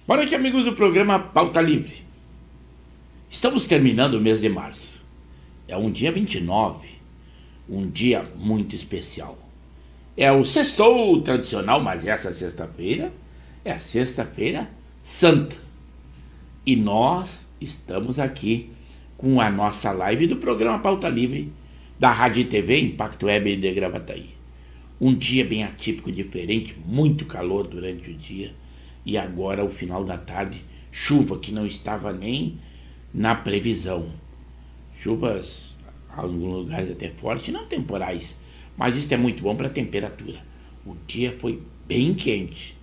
Boa noite, amigos do programa Pauta Livre. Estamos terminando o mês de março. É um dia 29, um dia muito especial. É o sextou tradicional, mas essa sexta-feira é a sexta-feira santa. E nós estamos aqui com a nossa live do programa Pauta Livre da Rádio e TV Impacto Web de Gravataí. Um dia bem atípico, diferente, muito calor durante o dia. E agora, ao final da tarde, chuva que não estava nem na previsão. Chuvas, em alguns lugares até fortes, não temporais, mas isso é muito bom para a temperatura. O dia foi bem quente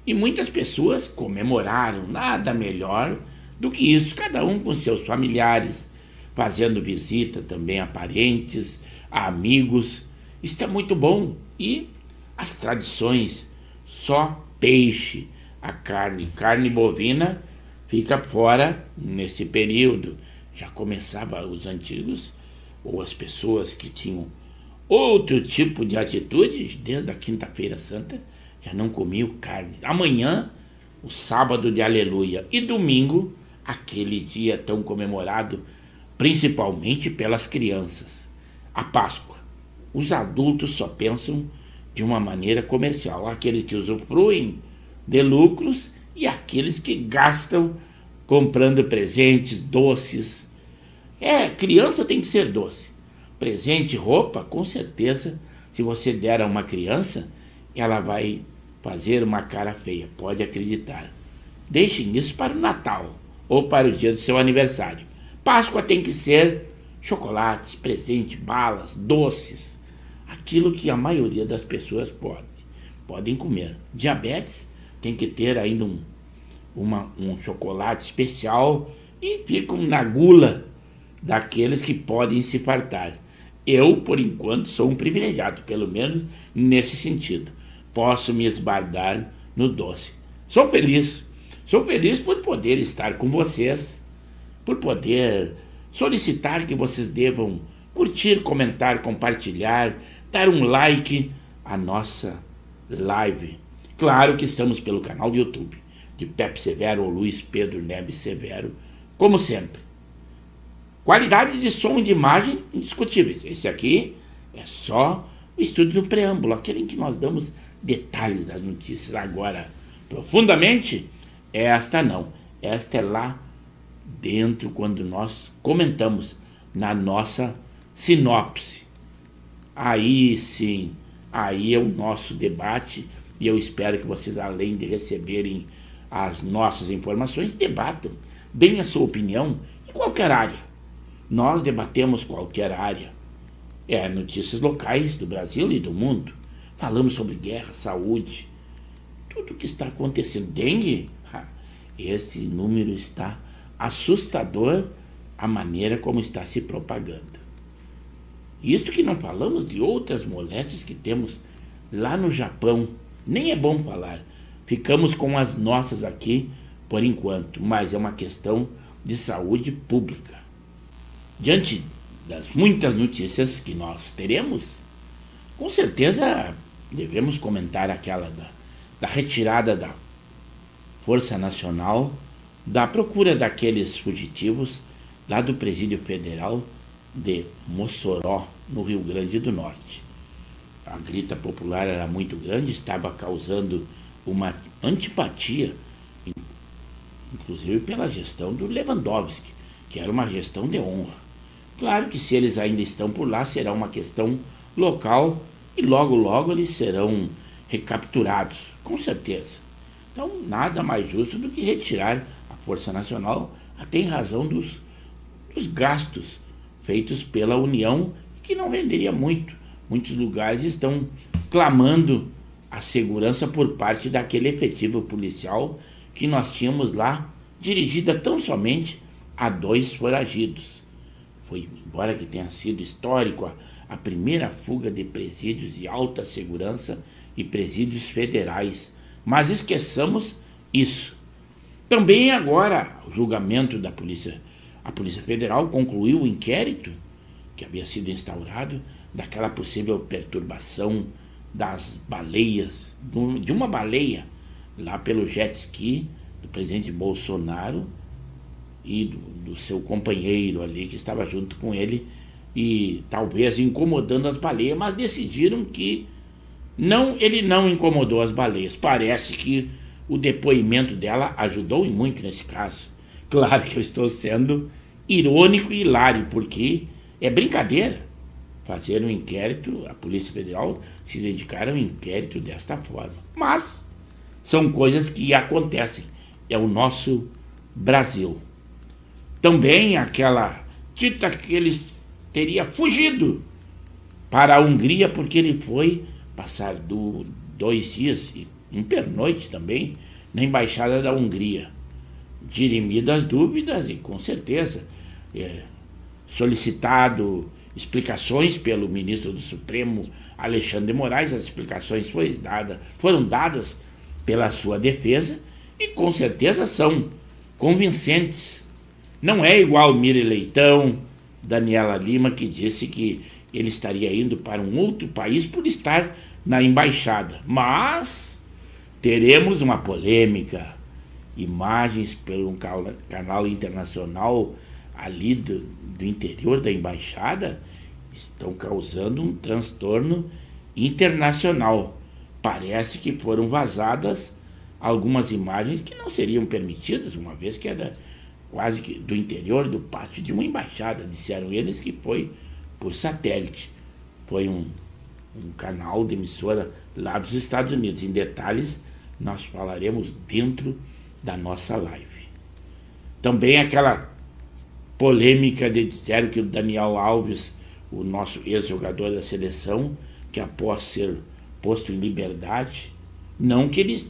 e muitas pessoas comemoraram, nada melhor do que isso, cada um com seus familiares, fazendo visita também a parentes, a amigos. Isso é muito bom. E as tradições, só peixe, a carne bovina fica fora nesse período. Já começava os antigos, ou as pessoas que tinham outro tipo de atitude, desde a quinta-feira santa, já não comiam carne. Amanhã, o sábado de aleluia, e domingo, aquele dia tão comemorado, principalmente pelas crianças, a Páscoa. Os adultos só pensam de uma maneira comercial, aqueles que usufruem de lucros e aqueles que gastam comprando presentes, doces. Criança tem que ser doce. Presente, roupa, com certeza, se você der a uma criança, ela vai fazer uma cara feia, pode acreditar. Deixem isso para o Natal ou para o dia do seu aniversário. Páscoa tem que ser chocolates, presente, balas, doces, aquilo que a maioria das pessoas podem comer. Diabetes tem que ter ainda um chocolate especial e ficam na gula daqueles que podem se fartar. Eu, por enquanto, sou um privilegiado, pelo menos nesse sentido. Posso me esbardar no doce. Sou feliz por poder estar com vocês, por poder solicitar que vocês devam curtir, comentar, compartilhar, dar um like à nossa live. Claro que estamos pelo canal do YouTube de Pepe Severo ou Luiz Pedro Neves Severo, como sempre. Qualidade de som e de imagem indiscutíveis. Esse aqui é só o estúdio do preâmbulo, aquele em que nós damos detalhes das notícias. Agora, profundamente, esta não. Esta é lá dentro, quando nós comentamos na nossa sinopse. Aí sim, aí é o nosso debate. E eu espero que vocês, além de receberem as nossas informações, debatam, deem a sua opinião em qualquer área. Nós debatemos qualquer área. Notícias locais do Brasil e do mundo. Falamos sobre guerra, saúde, tudo o que está acontecendo. Dengue, esse número está assustador, a maneira como está se propagando. Isto que não falamos de outras moléstias que temos lá no Japão. Nem é bom falar. Ficamos com as nossas aqui por enquanto, mas é uma questão de saúde pública. Diante das muitas notícias que nós teremos, com certeza devemos comentar aquela da retirada da Força Nacional, da procura daqueles fugitivos lá do Presídio Federal de Mossoró, no Rio Grande do Norte. A grita popular era muito grande, estava causando uma antipatia, inclusive pela gestão do Lewandowski, que era uma gestão de honra. Claro que se eles ainda estão por lá, será uma questão local e logo logo eles serão recapturados, com certeza. Então, nada mais justo do que retirar a Força Nacional, até em razão dos gastos feitos pela União, que não renderia muito. Muitos lugares estão clamando a segurança por parte daquele efetivo policial que nós tínhamos lá, dirigida tão somente a 2 foragidos. Foi, embora que tenha sido histórico, a primeira fuga de presídios de alta segurança e presídios federais. Mas esqueçamos isso. Também agora, o julgamento da Polícia Federal concluiu o inquérito que havia sido instaurado daquela possível perturbação das baleias, de uma baleia lá pelo jet ski do presidente Bolsonaro e do seu companheiro ali que estava junto com ele e talvez incomodando as baleias, mas decidiram que não, ele não incomodou as baleias. Parece que o depoimento dela ajudou e muito nesse caso. Claro que eu estou sendo irônico e hilário, porque é brincadeira fazer um inquérito, a Polícia Federal se dedicar a um inquérito desta forma. Mas são coisas que acontecem. É o nosso Brasil. Também aquela dita que ele teria fugido para a Hungria porque ele foi passar 2 dias e um pernoite também na Embaixada da Hungria. Dirimidas dúvidas e com certeza solicitado explicações pelo ministro do Supremo Alexandre de Moraes. As explicações foram dadas pela sua defesa e com certeza são convincentes. Não é igual Mira Leitão, Daniela Lima, que disse que ele estaria indo para um outro país por estar na embaixada. Mas teremos uma polêmica. Imagens pelo um canal internacional ali do interior da embaixada estão causando um transtorno internacional. Parece que foram vazadas algumas imagens que não seriam permitidas, uma vez que era quase que do interior do pátio de uma embaixada. Disseram eles que foi por satélite. Foi um canal de emissora lá dos Estados Unidos. Em detalhes, nós falaremos dentro da nossa live. Também aquela polêmica de disseram que o Daniel Alves, o nosso ex-jogador da seleção, que após ser posto em liberdade, não que ele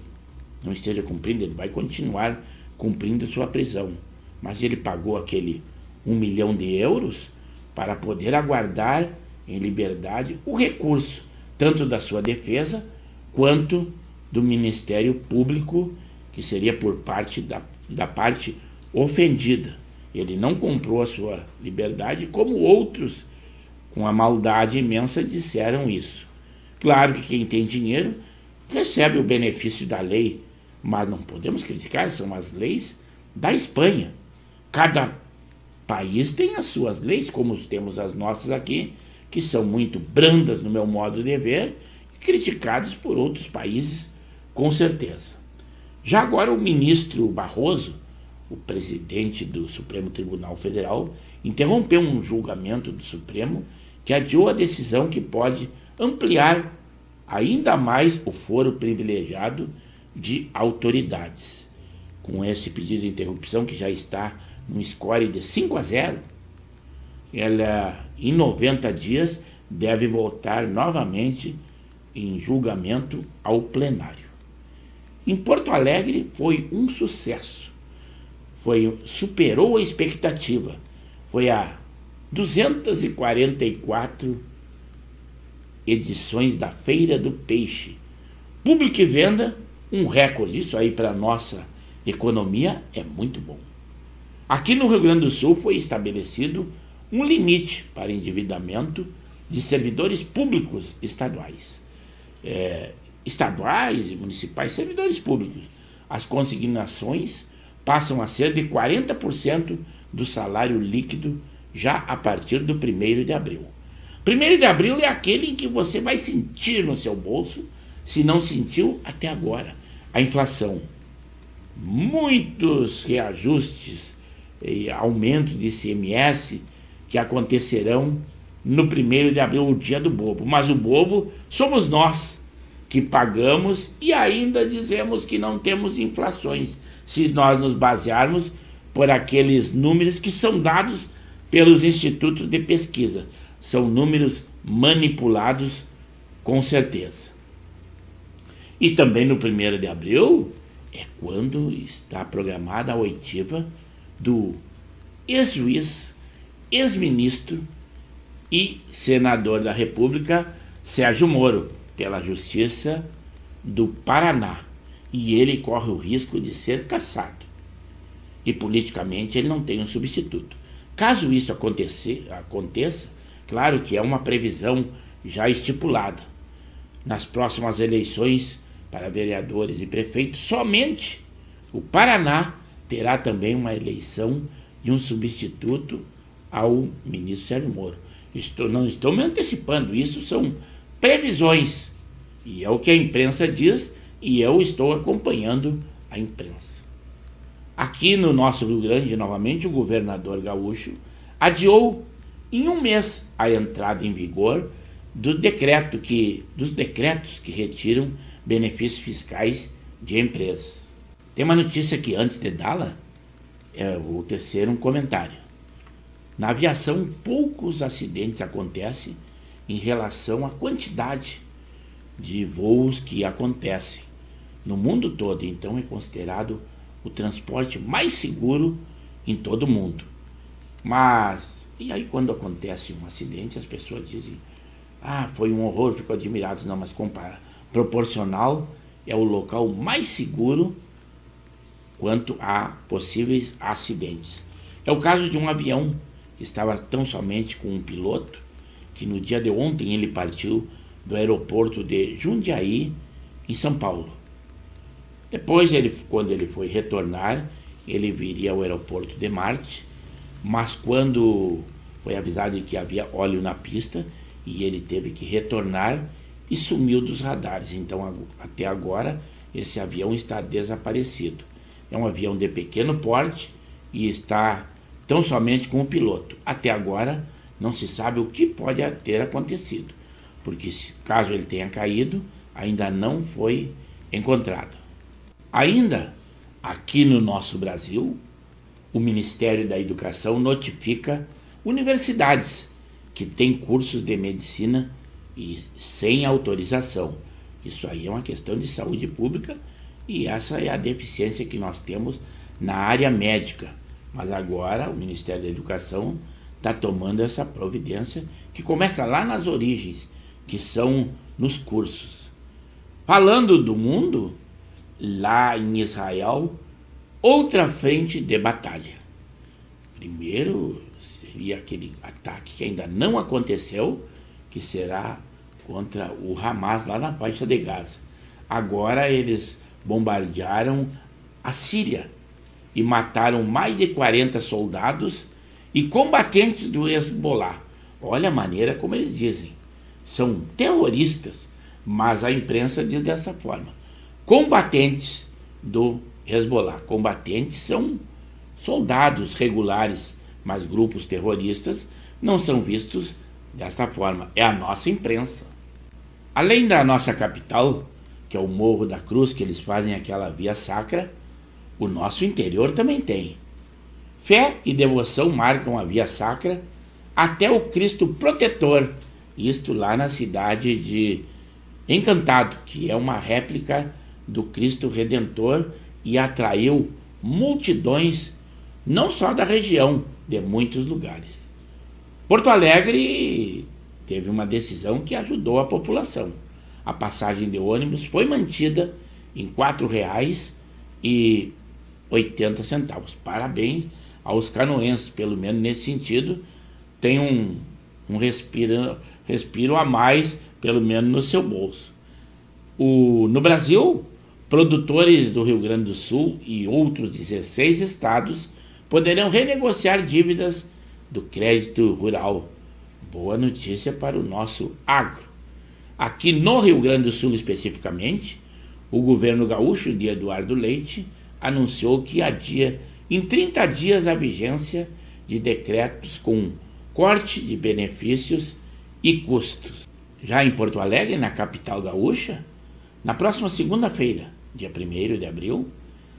não esteja cumprindo, ele vai continuar cumprindo sua prisão, mas ele pagou aquele 1 milhão de euros para poder aguardar em liberdade o recurso, tanto da sua defesa quanto do Ministério Público, que seria por parte da parte ofendida. Ele não comprou a sua liberdade, como outros, com a maldade imensa, disseram isso. Claro que quem tem dinheiro recebe o benefício da lei, mas não podemos criticar, são as leis da Espanha. Cada país tem as suas leis, como temos as nossas aqui, que são muito brandas no meu modo de ver, e criticadas por outros países, com certeza. Já agora o ministro Barroso, o presidente do Supremo Tribunal Federal, interrompeu um julgamento do Supremo que adiou a decisão que pode ampliar ainda mais o foro privilegiado de autoridades. Com esse pedido de interrupção, que já está num score de 5-0, ela em 90 dias deve voltar novamente em julgamento ao plenário. Em Porto Alegre foi um sucesso, superou a expectativa, foi a 244 edições da Feira do Peixe. Público e venda, um recorde. Isso aí para a nossa economia é muito bom. Aqui no Rio Grande do Sul foi estabelecido um limite para endividamento de servidores públicos estaduais. Estaduais e municipais, servidores públicos. As consignações passam a ser de 40% do salário líquido já a partir do 1º de abril. 1º de abril é aquele em que você vai sentir no seu bolso, se não sentiu até agora, a inflação. Muitos reajustes e aumento de ICMS que acontecerão no 1º de abril, o dia do bobo. Mas o bobo somos nós, que pagamos e ainda dizemos que não temos inflações, se nós nos basearmos por aqueles números que são dados pelos institutos de pesquisa. São números manipulados, com certeza. E também no 1º de abril é quando está programada a oitiva do ex-juiz, ex-ministro e senador da República, Sérgio Moro, pela Justiça do Paraná, e ele corre o risco de ser cassado. E politicamente ele não tem um substituto. Caso isso aconteça, claro que é uma previsão já estipulada. Nas próximas eleições para vereadores e prefeitos, somente O Paraná terá também uma eleição de um substituto ao ministro Sérgio Moro. Não estou me antecipando, isso são previsões. E é o que a imprensa diz e eu estou acompanhando a imprensa. Aqui no nosso Rio Grande, novamente, o governador gaúcho adiou em um mês a entrada em vigor dos decretos que retiram benefícios fiscais de empresas. Tem uma notícia que antes de dá-la, eu vou tecer um comentário. Na aviação, poucos acidentes acontecem em relação à quantidade de voos que acontecem no mundo todo. Então é considerado o transporte mais seguro em todo o mundo. Mas, e aí quando acontece um acidente, as pessoas dizem, foi um horror, ficam admirados. Não, mas proporcional é o local mais seguro quanto a possíveis acidentes. É o caso de um avião que estava tão somente com um piloto, que no dia de ontem ele partiu do aeroporto de Jundiaí, em São Paulo. Depois, quando ele foi retornar, ele viria ao aeroporto de Marte, mas quando foi avisado de que havia óleo na pista, e ele teve que retornar e sumiu dos radares. Então, até agora, esse avião está desaparecido. É um avião de pequeno porte e está tão somente com o piloto. Até agora, não se sabe o que pode ter acontecido, porque caso ele tenha caído, ainda não foi encontrado. Ainda aqui no nosso Brasil, o Ministério da Educação notifica universidades que têm cursos de medicina e sem autorização. Isso aí é uma questão de saúde pública e essa é a deficiência que nós temos na área médica. Mas agora o Ministério da Educação está tomando essa providência que começa lá nas origens, que são nos cursos. Falando do mundo, lá em Israel, outra frente de batalha. Primeiro seria aquele ataque que ainda não aconteceu, que será contra o Hamas lá na faixa de Gaza. Agora eles bombardearam a Síria e mataram mais de 40 soldados e combatentes do Hezbollah. Olha a maneira como eles dizem. São terroristas, mas a imprensa diz dessa forma. Combatentes do Hezbollah. Combatentes são soldados regulares, mas grupos terroristas não são vistos desta forma. É a nossa imprensa. Além da nossa capital, que é o Morro da Cruz, que eles fazem aquela via sacra, o nosso interior também tem. Fé e devoção marcam a via sacra até o Cristo Protetor, isto lá na cidade de Encantado, que é uma réplica do Cristo Redentor e atraiu multidões, não só da região, de muitos lugares. Porto Alegre teve uma decisão que ajudou a população. A passagem de ônibus foi mantida em R$ 4,80. Parabéns aos canoenses, pelo menos nesse sentido, tem um respiro a mais, pelo menos no seu bolso. No Brasil, produtores do Rio Grande do Sul e outros 16 estados poderão renegociar dívidas do crédito rural. Boa notícia para o nosso agro. Aqui no Rio Grande do Sul especificamente, o governo gaúcho de Eduardo Leite anunciou que adia em 30 dias a vigência de decretos com corte de benefícios e custos. Já em Porto Alegre, na capital gaúcha, na próxima segunda-feira, dia 1º de abril,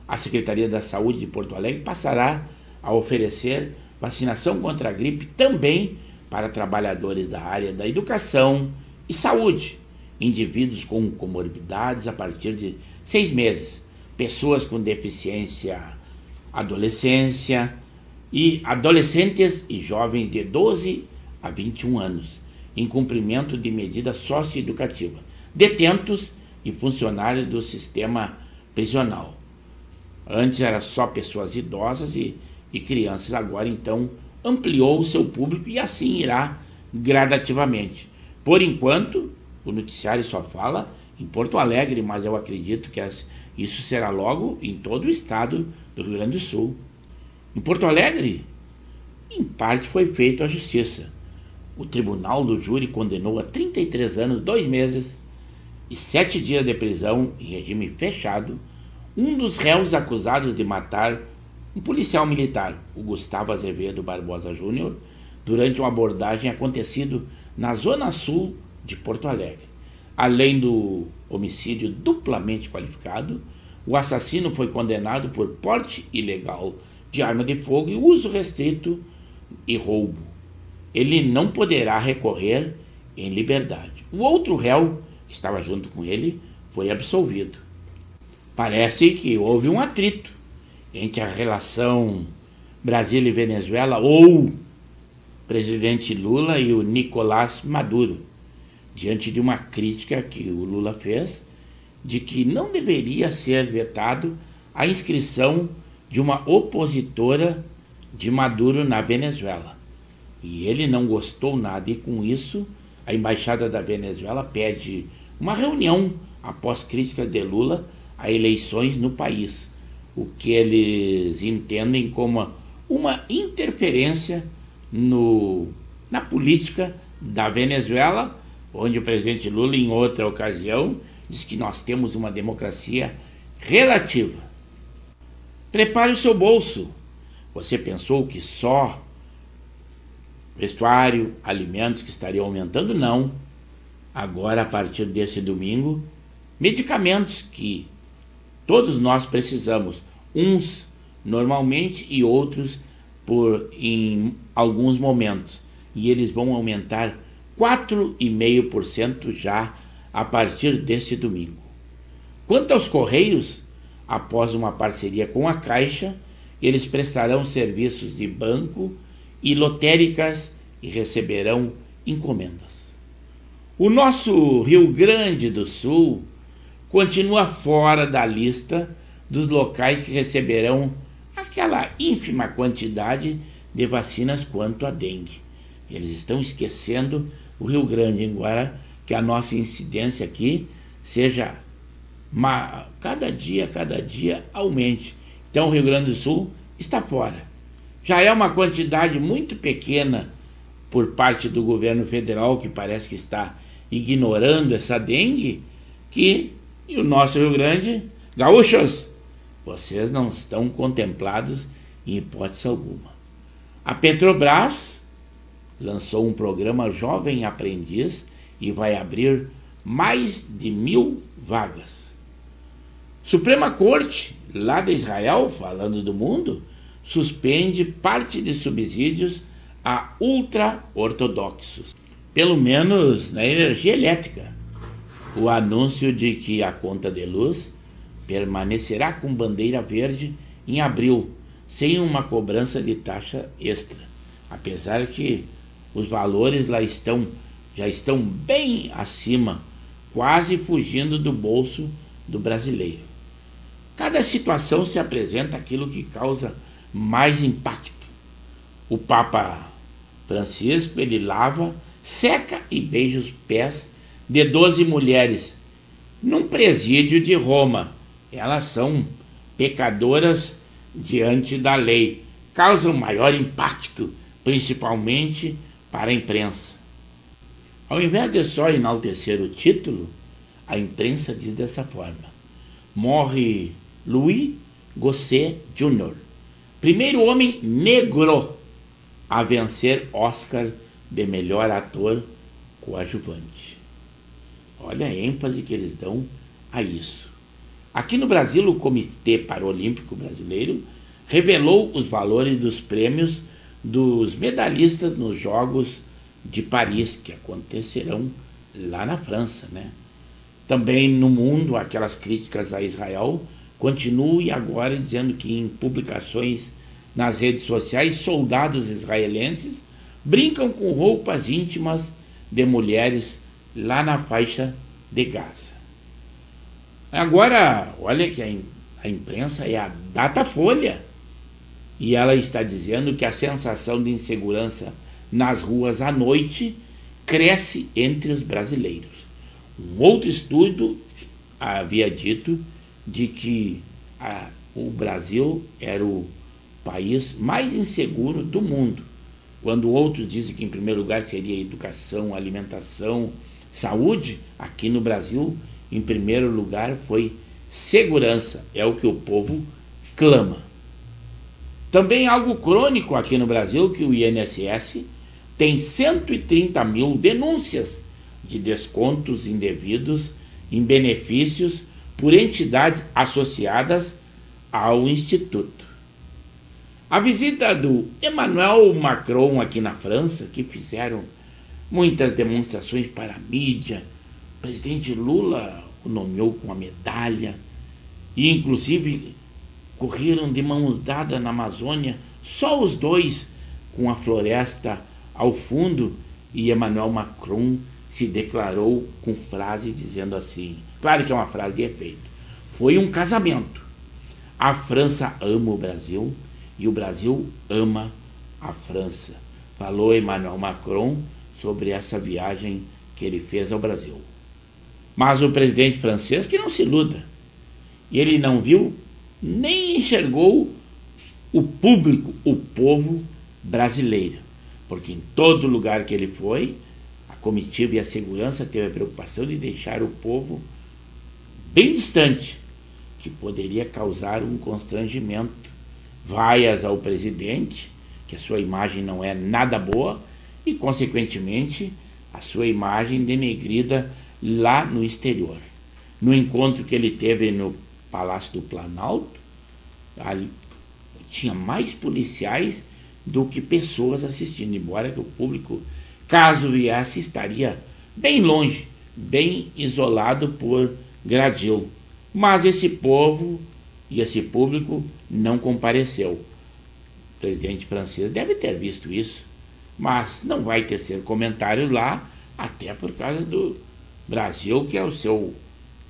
a Secretaria da Saúde de Porto Alegre passará a oferecer vacinação contra a gripe também para trabalhadores da área da educação e saúde, indivíduos com comorbidades a partir de 6 meses, pessoas com deficiência, adolescentes e jovens de 12 a 21 anos, em cumprimento de medida socioeducativa, detentos e funcionários do sistema prisional. Antes era só pessoas idosas e crianças, agora então ampliou o seu público e assim irá gradativamente. Por enquanto, o noticiário só fala em Porto Alegre, mas eu acredito que isso será logo em todo o estado do Rio Grande do Sul. Em Porto Alegre, em parte foi feita a justiça. O tribunal do júri condenou a 33 anos, 2 meses e 7 dias de prisão em regime fechado um dos réus acusados de matar um policial militar, o Gustavo Azevedo Barbosa Júnior, durante uma abordagem acontecido na zona sul de Porto Alegre. Além do homicídio duplamente qualificado, o assassino foi condenado por porte ilegal de arma de fogo e uso restrito e roubo. Ele não poderá recorrer em liberdade. O outro réu, que estava junto com ele, foi absolvido. Parece que houve um atrito entre a relação Brasil e Venezuela, ou presidente Lula e o Nicolás Maduro, diante de uma crítica que o Lula fez de que não deveria ser vetado a inscrição de uma opositora de Maduro na Venezuela. E ele não gostou nada e com isso a embaixada da Venezuela pede uma reunião após críticas de Lula a eleições no país, o que eles entendem como uma interferência na política da Venezuela, onde o presidente Lula, em outra ocasião, diz que nós temos uma democracia relativa. Prepare o seu bolso. Você pensou que só vestuário, alimentos que estariam aumentando? Não. Agora, a partir desse domingo, medicamentos que todos nós precisamos, uns normalmente e outros em alguns momentos. E eles vão aumentar 4,5% já a partir desse domingo. Quanto aos Correios, após uma parceria com a Caixa, eles prestarão serviços de banco e lotéricas e receberão encomendas. O nosso Rio Grande do Sul continua fora da lista dos locais que receberão aquela ínfima quantidade de vacinas quanto à dengue. Eles estão esquecendo o Rio Grande, embora que a nossa incidência aqui seja cada dia aumente. Então o Rio Grande do Sul está fora. Já é uma quantidade muito pequena por parte do governo federal, que parece que está ignorando essa dengue, e o nosso Rio Grande, gaúchos, vocês não estão contemplados em hipótese alguma. A Petrobras lançou um programa Jovem Aprendiz e vai abrir mais de 1.000 vagas. Suprema Corte, lá de Israel, falando do mundo, suspende parte de subsídios a ultra-ortodoxos, pelo menos na energia elétrica. O anúncio de que a conta de luz permanecerá com bandeira verde em abril, sem uma cobrança de taxa extra, apesar que os valores lá já estão bem acima, quase fugindo do bolso do brasileiro. Cada situação se apresenta aquilo que causa mais impacto. O Papa Francisco, ele lava, seca e beija os pés de 12 mulheres num presídio de Roma. Elas são pecadoras diante da lei, causam maior impacto, principalmente para a imprensa. Ao invés de só enaltecer o título, a imprensa diz dessa forma: morre Louis Gossett Jr., primeiro homem negro a vencer Oscar de melhor ator coadjuvante. Olha a ênfase que eles dão a isso. Aqui no Brasil, o Comitê Paralímpico Brasileiro revelou os valores dos prêmios dos medalhistas nos Jogos de Paris, que acontecerão lá na França, né? Também no mundo, aquelas críticas a Israel continuam, e agora dizendo que em publicações nas redes sociais, soldados israelenses brincam com roupas íntimas de mulheres lá na faixa de Gaza. Agora, olha que a imprensa é a Datafolha, e ela está dizendo que a sensação de insegurança nas ruas à noite cresce entre os brasileiros. Um outro estudo havia dito de que o Brasil era o país mais inseguro do mundo, quando outros dizem que em primeiro lugar seria educação, alimentação, saúde. Aqui no Brasil, em primeiro lugar, foi segurança, é o que o povo clama. Também algo crônico aqui no Brasil, que o INSS tem 130 mil denúncias de descontos indevidos em benefícios por entidades associadas ao Instituto. A visita do Emmanuel Macron aqui na França, que fizeram muitas demonstrações para a mídia, o presidente Lula o nomeou com a medalha, e inclusive correram de mão dada na Amazônia, só os dois, com a floresta ao fundo, e Emmanuel Macron se declarou com frase dizendo assim, claro que é uma frase de efeito: foi um casamento. A França ama o Brasil e o Brasil ama a França. Falou Emmanuel Macron sobre essa viagem que ele fez ao Brasil. Mas o presidente francês que não se iluda. Ele não viu nem enxergou o público, o povo brasileiro. Porque em todo lugar que ele foi, a comitiva e a segurança teve a preocupação de deixar o povo bem distante, que poderia causar um constrangimento. Vaias ao presidente, que a sua imagem não é nada boa, e, consequentemente, a sua imagem denegrida lá no exterior. No encontro que ele teve no Palácio do Planalto, ali tinha mais policiais do que pessoas assistindo, embora que o público, caso viesse, estaria bem longe, bem isolado por gradil. Mas esse povo e esse público não compareceu. O presidente francês deve ter visto isso, mas não vai tecer comentário lá, até por causa do Brasil, que é o seu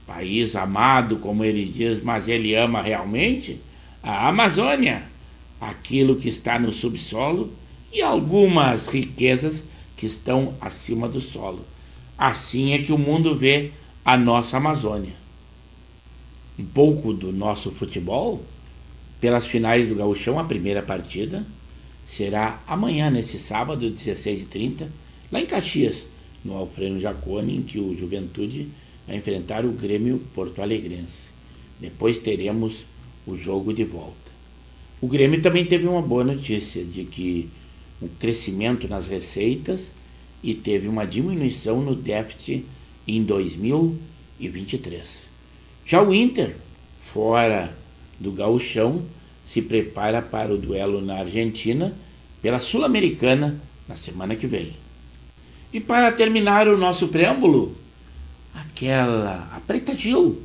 país amado, como ele diz, mas ele ama realmente a Amazônia, aquilo que está no subsolo e algumas riquezas que estão acima do solo. Assim é que o mundo vê a nossa Amazônia. Um pouco do nosso futebol, pelas finais do Gauchão, a primeira partida será amanhã, nesse sábado, 16h30, lá em Caxias, no Alfredo Jaconi, em que o Juventude vai enfrentar o Grêmio Porto Alegrense. Depois teremos o jogo de volta. O Grêmio também teve uma boa notícia, de que um crescimento nas receitas e teve uma diminuição no déficit em 2023. Já o Inter, fora do Gauchão, se prepara para o duelo na Argentina pela Sul-Americana na semana que vem. E para terminar o nosso preâmbulo, a Preta Gil,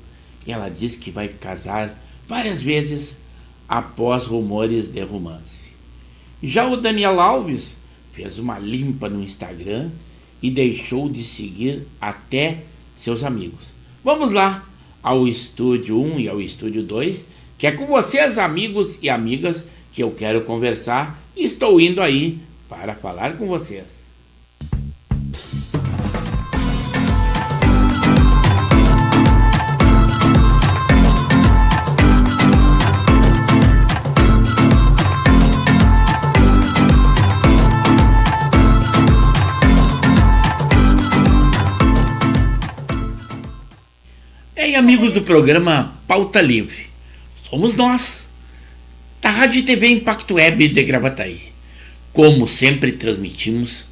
ela diz que vai casar várias vezes após rumores de romance. Já o Daniel Alves fez uma limpa no Instagram e deixou de seguir até seus amigos. Vamos lá ao Estúdio 1 e ao Estúdio 2, que é com vocês, amigos e amigas, que eu quero conversar e estou indo aí para falar com vocês. E amigos do programa Pauta Livre, somos nós, da Rádio e TV Impacto Web de Gravataí. Como sempre transmitimos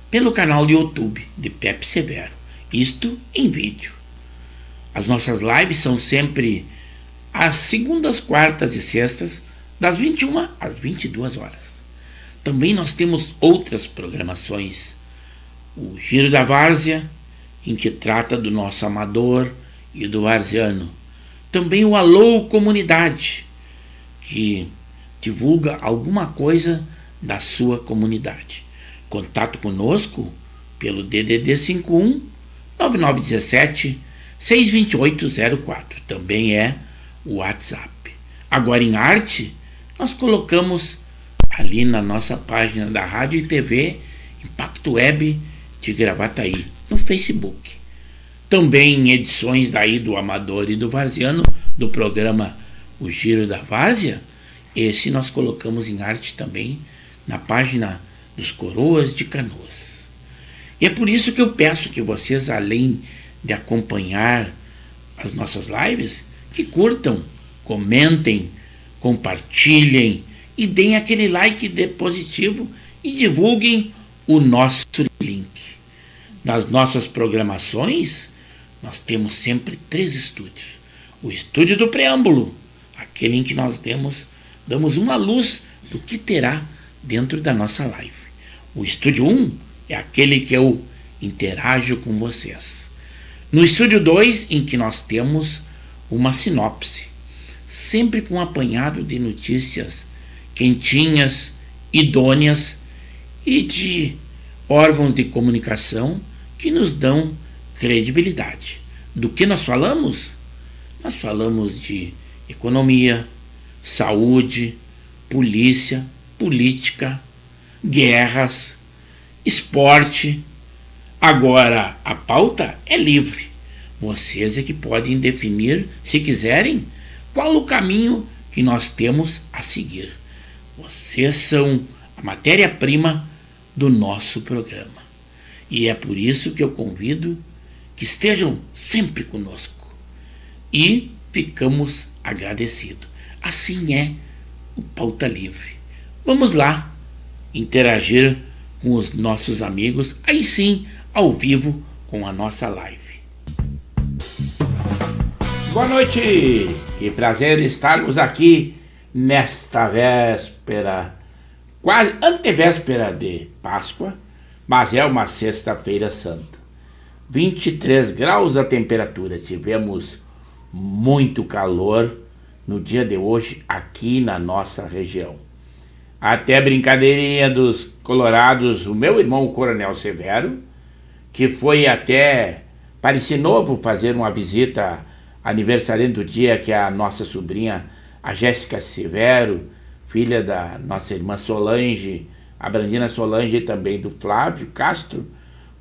pelo canal do YouTube de Pepe Severo, isto em vídeo. As nossas lives são sempre às segundas, quartas e sextas, das 21 às 22 horas. Também nós temos outras programações. O Giro da Várzea, em que trata do nosso amador e do varziano. Também o Alô Comunidade, que divulga alguma coisa da sua comunidade. Contato conosco pelo DDD 51 9917 62804. Também é o WhatsApp. Agora em arte, nós colocamos ali na nossa página da Rádio e TV Impacto Web de Gravataí, no Facebook. também em edições daí do Amador e do Varziano, do programa O Giro da Várzea. Esse nós colocamos em arte também na página dos Coroas de Canoas. E é por isso que eu peço que vocês, além de acompanhar as nossas lives, que curtam, comentem, compartilhem e deem aquele like positivo e divulguem o nosso link. Nas nossas programações, nós temos sempre 3 estúdios. O estúdio do preâmbulo, aquele em que nós damos uma luz do que terá dentro da nossa live. O estúdio 1 é aquele que eu interajo com vocês. No estúdio 2, em que nós temos uma sinopse, sempre com um apanhado de notícias quentinhas, idôneas e de órgãos de comunicação que nos dão credibilidade. Do que nós falamos? Nós falamos de economia, saúde, polícia, política, guerras, esporte. Agora, a pauta é livre. Vocês é que podem definir, se quiserem, qual o caminho que nós temos a seguir. Vocês são a matéria-prima do nosso programa. E é por isso que eu convido que estejam sempre conosco. E ficamos agradecidos. Assim é o Pauta Livre. Vamos lá interagir com os nossos amigos, aí sim, ao vivo, com a nossa live. Boa noite! Que prazer estarmos aqui nesta véspera, quase antevéspera de Páscoa, mas é uma sexta-feira santa. 23 graus a temperatura, tivemos muito calor no dia de hoje aqui na nossa região. Até brincadeirinha dos colorados, o meu irmão, o Coronel Severo, que foi até Parecer Novo fazer uma visita aniversariante do dia, que é a nossa sobrinha, a Jéssica Severo, filha da nossa irmã Solange, a Brandina Solange, e também do Flávio Castro,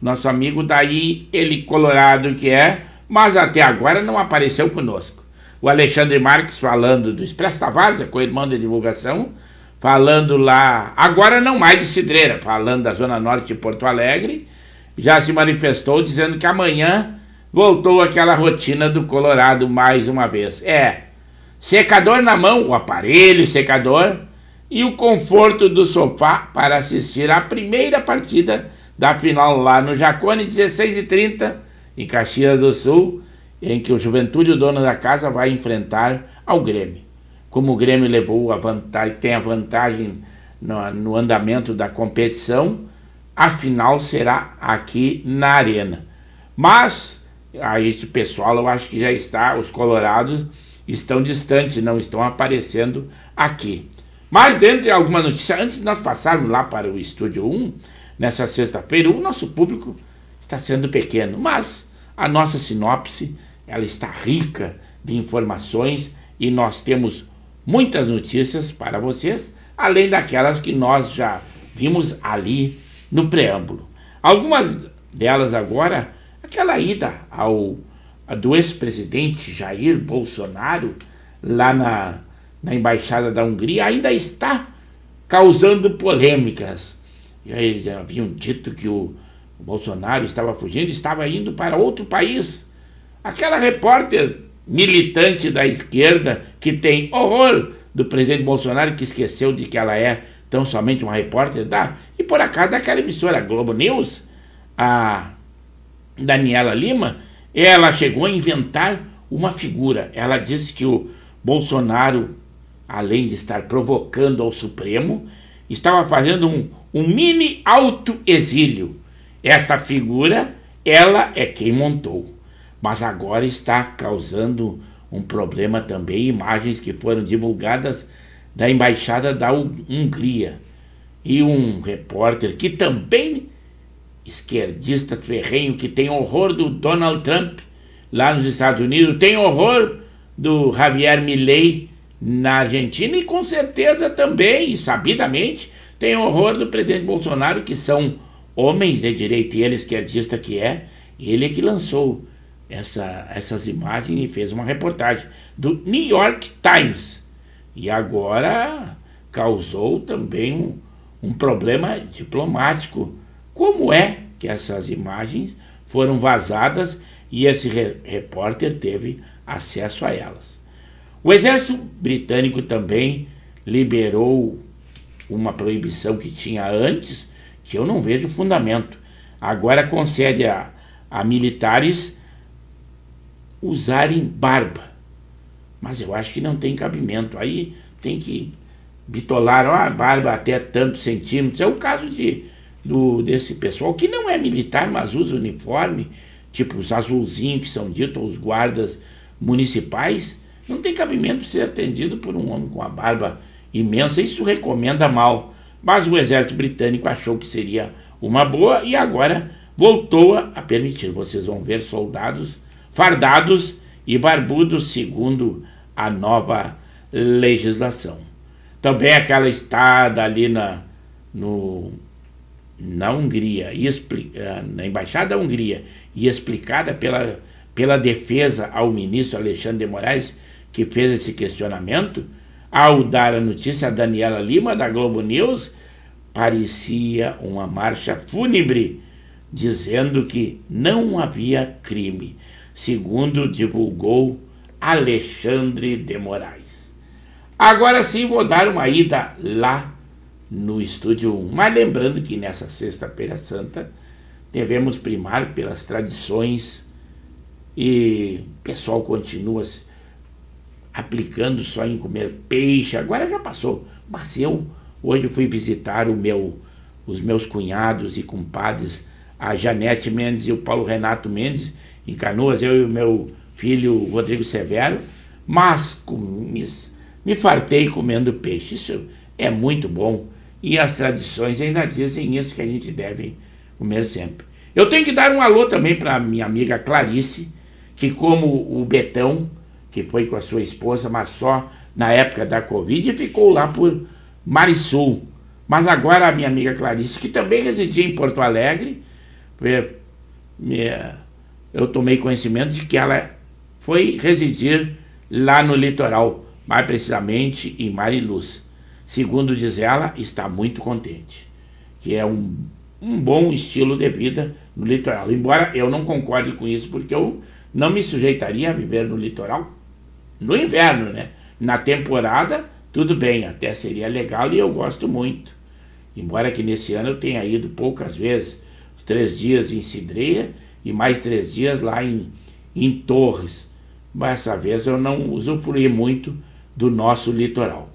nosso amigo daí, ele colorado que é, mas até agora não apareceu conosco. O Alexandre Marques falando do Expresso da Várzea, com o irmão de divulgação, falando lá, agora não mais de Cidreira, falando da Zona Norte de Porto Alegre, já se manifestou dizendo que amanhã voltou aquela rotina do Colorado mais uma vez. Secador na mão, o aparelho secador e o conforto do sofá para assistir a primeira partida da final lá no Jacone, 16h30, em Caxias do Sul, em que o Juventude, o dono da casa, vai enfrentar ao Grêmio. Como o Grêmio levou a vantagem, tem a vantagem no andamento da competição, a final será aqui na Arena. Mas aí esse pessoal, eu acho que já está, os colorados estão distantes, não estão aparecendo aqui. Mas dentro de alguma notícia, antes de nós passarmos lá para o Estúdio 1, nessa sexta-feira, o nosso público está sendo pequeno, mas a nossa sinopse, ela está rica de informações e nós temos muitas notícias para vocês, além daquelas que nós já vimos ali no preâmbulo. Algumas delas agora, aquela ida do ex-presidente Jair Bolsonaro lá na Embaixada da Hungria ainda está causando polêmicas. Eles já haviam dito que o Bolsonaro estava fugindo, estava indo para outro país. Aquela repórter militante da esquerda que tem horror do presidente Bolsonaro, que esqueceu de que ela é tão somente uma repórter e por acaso daquela emissora Globo News, a Daniela Lima, ela chegou a inventar uma figura. Ela disse que o Bolsonaro, além de estar provocando ao Supremo, estava fazendo um mini autoexílio. Esta figura, ela é quem montou. Mas agora está causando um problema também, imagens que foram divulgadas da Embaixada da Hungria. E um repórter que também, esquerdista ferrenho, que tem horror do Donald Trump lá nos Estados Unidos, tem horror do Javier Milei na Argentina e com certeza também, e sabidamente, tem horror do presidente Bolsonaro, que são homens de direita, e ele esquerdista que é, ele que lançou essas imagens e fez uma reportagem do New York Times. E agora causou também um problema diplomático. Como é que essas imagens foram vazadas e esse repórter teve acesso a elas? O exército britânico também liberou uma proibição que tinha antes, que eu não vejo fundamento. Agora concede a militares usarem barba. Mas eu acho que não tem cabimento. Aí tem que bitolar a barba até tantos centímetros. É o caso desse pessoal que não é militar, mas usa uniforme, tipo os azulzinhos que são ditos, os guardas municipais. Não tem cabimento ser atendido por um homem com a barba imensa. Isso recomenda mal. Mas o exército britânico achou que seria uma boa e agora voltou a permitir. Vocês vão ver soldados fardados e barbudos segundo a nova legislação. Também aquela estada ali na Hungria, na Embaixada da Hungria, e explicada pela defesa ao ministro Alexandre de Moraes, que fez esse questionamento, ao dar a notícia a Daniela Lima, da Globo News, parecia uma marcha fúnebre, dizendo que não havia crime, segundo divulgou Alexandre de Moraes. Agora sim vou dar uma ida lá no Estúdio 1, mas lembrando que nessa Sexta-feira Santa devemos primar pelas tradições e o pessoal continua aplicando só em comer peixe, agora já passou, mas hoje fui visitar os meus cunhados e compadres, a Janete Mendes e o Paulo Renato Mendes, em Canoas, eu e o meu filho Rodrigo Severo, mas me fartei comendo peixe. Isso é muito bom e as tradições ainda dizem isso, que a gente deve comer sempre. Eu tenho que dar um alô também para minha amiga Clarice, que como o Betão, que foi com a sua esposa, mas só na época da Covid, ficou lá por Marisul. Mas agora a minha amiga Clarice, que também residia em Porto Alegre, eu tomei conhecimento de que ela foi residir lá no litoral, mais precisamente em Mariluz. Segundo diz ela, está muito contente, que é um bom estilo de vida no litoral. Embora eu não concorde com isso, porque eu não me sujeitaria a viver no litoral no inverno, né? Na temporada, tudo bem, até seria legal e eu gosto muito. Embora que nesse ano eu tenha ido poucas vezes, 3 dias em Cidreia e mais 3 dias lá em Torres. Mas dessa vez eu não usufruí muito do nosso litoral.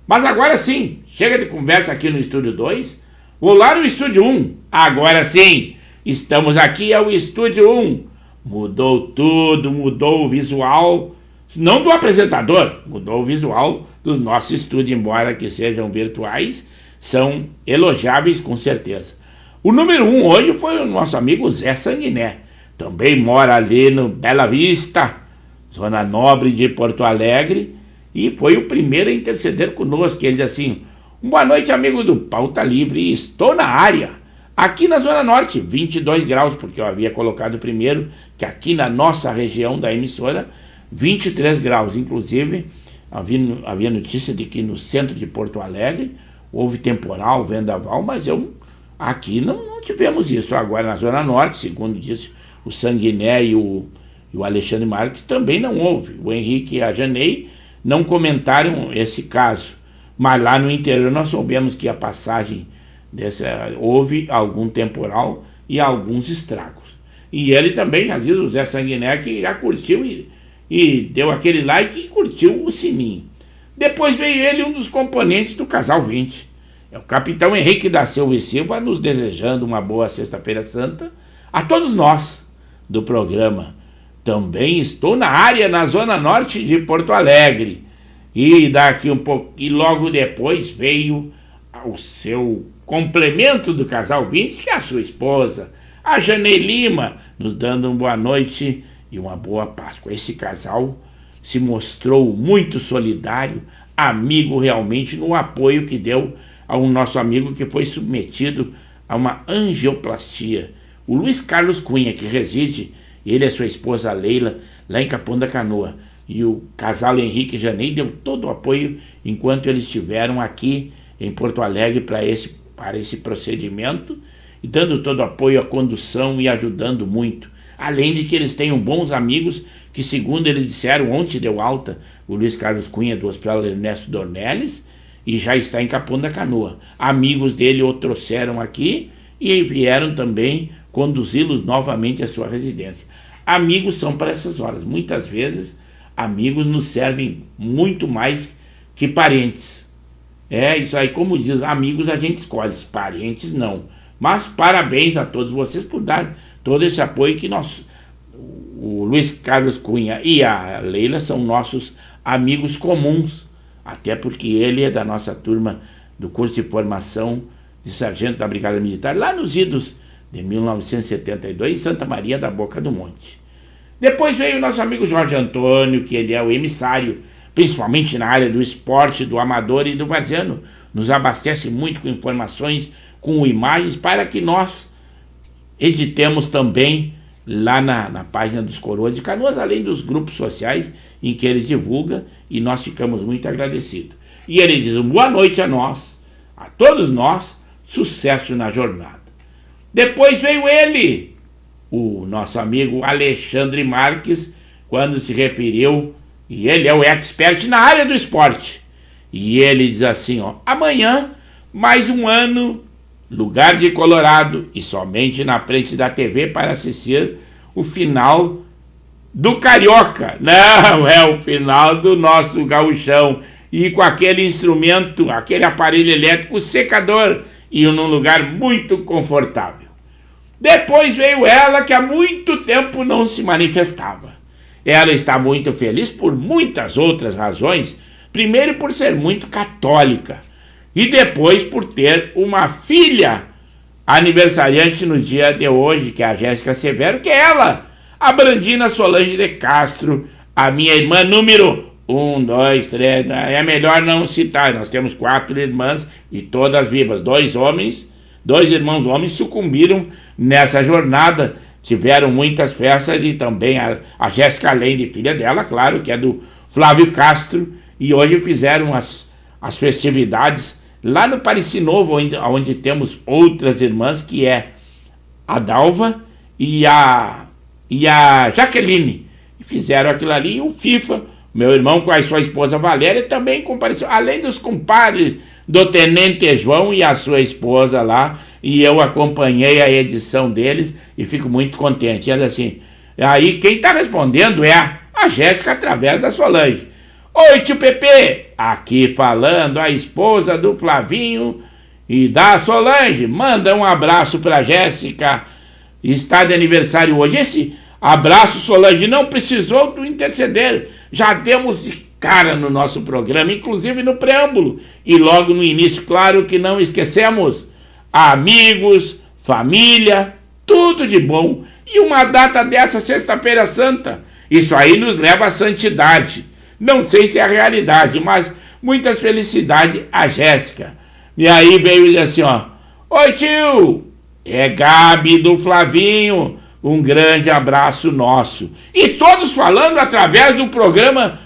Mas agora sim, chega de conversa aqui no Estúdio 2, vou lá no Estúdio 1. Agora sim, estamos aqui ao Estúdio 1. Mudou tudo, mudou o visual, não do apresentador, mudou o visual do nosso estúdio, embora que sejam virtuais, são elogiáveis com certeza. O número 1 hoje foi o nosso amigo Zé Sanguiné, também mora ali no Bela Vista, zona nobre de Porto Alegre, e foi o primeiro a interceder conosco. Ele diz assim: boa noite, amigo do Pauta Livre, estou na área, aqui na Zona Norte, 22 graus, porque eu havia colocado primeiro que aqui na nossa região da emissora, 23 graus, inclusive havia notícia de que no centro de Porto Alegre houve temporal, vendaval, mas aqui não tivemos isso. Agora na Zona Norte, segundo disse o Sanguiné e o Alexandre Marques, também não houve. O Henrique e a Janei não comentaram esse caso, mas lá no interior nós soubemos que a passagem houve algum temporal e alguns estragos. E ele também já diz, o Zé Sanguiné, que já curtiu e deu aquele like e curtiu o sininho. Depois veio ele, um dos componentes do Casal 20. É o capitão Henrique da Silva e Silva, nos desejando uma boa Sexta-feira Santa a todos nós do programa. Também estou na área, na Zona Norte de Porto Alegre. E daqui um pouco, e logo depois veio o seu complemento do Casal 20, que é a sua esposa, a Janei Lima, nos dando uma boa noite e uma boa Páscoa. Esse casal se mostrou muito solidário, amigo realmente, no apoio que deu ao nosso amigo que foi submetido a uma angioplastia. O Luiz Carlos Cunha, que reside ele e a sua esposa Leila, lá em Capão da Canoa. E o casal Henrique Janei deu todo o apoio enquanto eles estiveram aqui em Porto Alegre para esse procedimento, e dando todo o apoio à condução e ajudando muito. Além de que eles tenham bons amigos, que segundo eles disseram, ontem deu alta o Luiz Carlos Cunha do Hospital Ernesto Dornelles, e já está em Capão da Canoa. Amigos dele o trouxeram aqui e vieram também conduzi-los novamente à sua residência. Amigos são para essas horas. Muitas vezes, amigos nos servem muito mais que parentes. É isso aí, como diz, amigos a gente escolhe, parentes não. Mas parabéns a todos vocês por dar todo esse apoio que o Luiz Carlos Cunha e a Leila são nossos amigos comuns, até porque ele é da nossa turma do curso de formação de sargento da Brigada Militar, lá nos idos de 1972, em Santa Maria da Boca do Monte. Depois veio o nosso amigo Jorge Antônio, que ele é o emissário, principalmente na área do esporte, do amador e do varziano, nos abastece muito com informações, com imagens, para que nós editemos também lá na página dos Coroas de Canoas, além dos grupos sociais em que ele divulga, e nós ficamos muito agradecidos. E ele diz: boa noite a nós, a todos nós, sucesso na jornada. Depois veio ele, o nosso amigo Alexandre Marques, quando se referiu, e ele é o expert na área do esporte, e ele diz assim, ó: amanhã, mais um ano, lugar de Colorado, e somente na frente da TV para assistir o final do Carioca. Não, é o final do nosso gauchão, e com aquele instrumento, aquele aparelho elétrico secador, e num lugar muito confortável. Depois veio ela, que há muito tempo não se manifestava. Ela está muito feliz por muitas outras razões. Primeiro, por ser muito católica, e depois por ter uma filha aniversariante no dia de hoje, que é a Jéssica Severo, que é ela, a Brandina Solange de Castro, a minha irmã número 1, 2, 3, é melhor não citar, nós temos 4 irmãs e todas vivas, 2 homens, 2 irmãos homens sucumbiram nessa jornada, tiveram muitas festas, e também a Jéssica, além de filha dela, claro, que é do Flávio Castro, e hoje fizeram as festividades lá no Pareci Novo, onde temos outras irmãs, que é a Dalva e a Jaqueline, e fizeram aquilo ali. E o FIFA, meu irmão com a sua esposa Valéria, também compareceu, além dos compadres do Tenente João e a sua esposa lá, e eu acompanhei a edição deles e fico muito contente. Ela assim, aí quem está respondendo é a Jéssica através da Solange. Oi, tio Pepe, aqui falando a esposa do Flavinho e da Solange. Manda um abraço para a Jéssica, está de aniversário hoje. Esse abraço, Solange, não precisou do interceder, já demos de cara no nosso programa, inclusive no preâmbulo, e logo no início, claro que não esquecemos, amigos, família, tudo de bom, e uma data dessa, Sexta-feira Santa, isso aí nos leva à santidade. Não sei se é a realidade, mas muitas felicidades a Jéssica. E aí veio dizer assim, ó: oi, tio, é Gabi do Flavinho, um grande abraço nosso. E todos falando através do programa,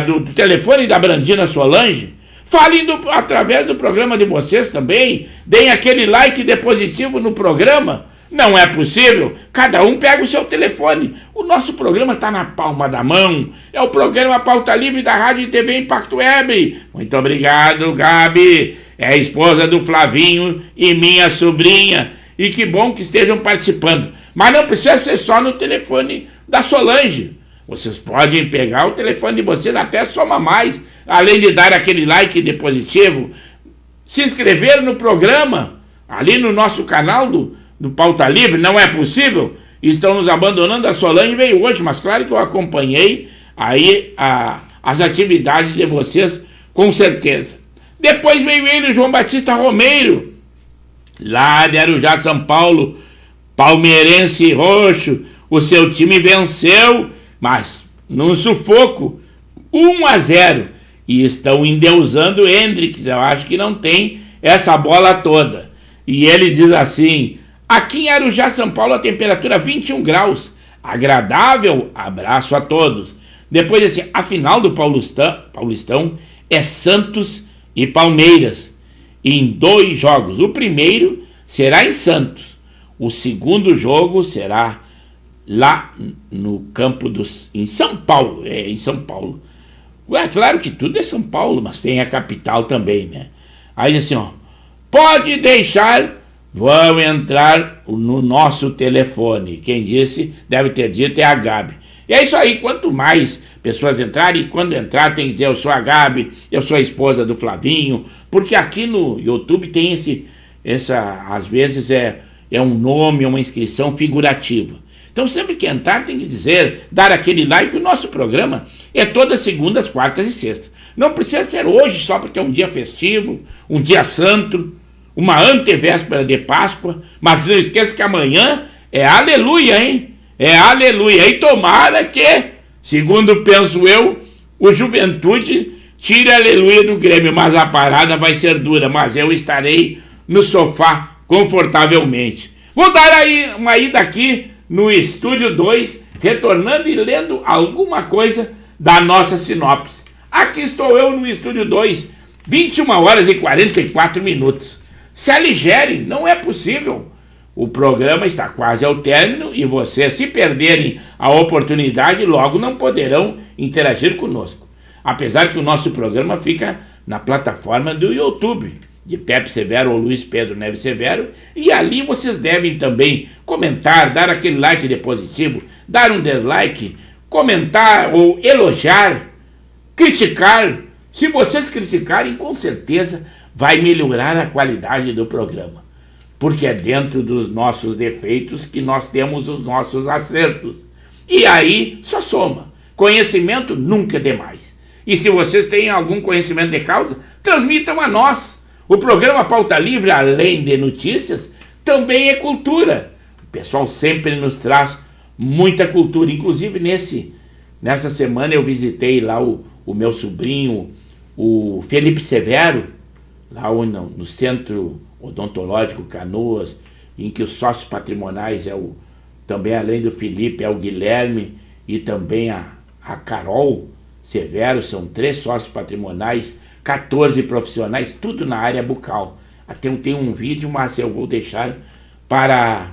do telefone da Brandina Solange. Falem através do programa de vocês também. Deem aquele like positivo no programa. Não é possível? Cada um pega o seu telefone. O nosso programa está na palma da mão. É o programa Pauta Livre da Rádio e TV Impacto Web. Muito obrigado, Gabi. É a esposa do Flavinho e minha sobrinha. E que bom que estejam participando. Mas não precisa ser só no telefone da Solange. Vocês podem pegar o telefone de vocês, até soma mais. Além de dar aquele like positivo, se inscrever no programa, ali no nosso canal do Pauta Livre. Não é possível? Estão nos abandonando. A Solange veio hoje, mas claro que eu acompanhei aí as atividades de vocês, com certeza. Depois veio ele, o João Batista Romeiro, lá de Arujá, São Paulo, palmeirense roxo. O seu time venceu, mas num sufoco, 1-0, e estão endeusando o Hendrix. Eu acho que não tem essa bola toda. E ele diz assim: aqui em Arujá, São Paulo, a temperatura 21 graus, agradável abraço a todos. Depois desse, a final do Paulistão é Santos e Palmeiras, em 2 jogos. O primeiro será em Santos, o segundo jogo será lá no campo em São Paulo, em São Paulo. É claro que tudo é São Paulo, mas tem a capital também, né? Aí assim, ó, pode deixar, vão entrar no nosso telefone. Quem disse, deve ter dito, é a Gabi. E é isso aí, quanto mais pessoas entrarem, e quando entrar tem que dizer, eu sou a Gabi, eu sou a esposa do Flavinho, porque aqui no YouTube tem às vezes é um nome, uma inscrição figurativa. Então sempre que entrar tem que dizer, dar aquele like. O nosso programa é todas segundas, quartas e sextas. Não precisa ser hoje só porque é um dia festivo, um dia santo, uma antevéspera de Páscoa, mas não esqueça que amanhã é aleluia, hein? É aleluia. E tomara que, segundo penso eu, o Juventude tire a aleluia do Grêmio, mas a parada vai ser dura, mas eu estarei no sofá confortavelmente. Vou dar aí uma ida aqui no Estúdio 2, retornando e lendo alguma coisa da nossa sinopse. Aqui estou eu no Estúdio 2, 21 horas e 44 minutos. Se aligerem, não é possível. O programa está quase ao término e vocês, se perderem a oportunidade, logo não poderão interagir conosco. Apesar que o nosso programa fica na plataforma do YouTube, de Pepe Severo ou Luiz Pedro Neves Severo, e ali vocês devem também comentar, dar aquele like de positivo, dar um dislike, comentar ou elogiar, criticar. Se vocês criticarem, com certeza vai melhorar a qualidade do programa, porque é dentro dos nossos defeitos que nós temos os nossos acertos. E aí só soma. Conhecimento nunca é demais. E se vocês têm algum conhecimento de causa, transmitam a nós. O programa Pauta Livre, além de notícias, também é cultura. O pessoal sempre nos traz muita cultura. Inclusive, nessa semana eu visitei lá o meu sobrinho, o Felipe Severo, lá no Centro Odontológico Canoas, em que os sócios patrimoniais também, além do Felipe, é o Guilherme e também a Carol Severo. São 3 sócios patrimoniais, 14 profissionais, tudo na área bucal. Até eu tenho um vídeo, mas eu vou deixar para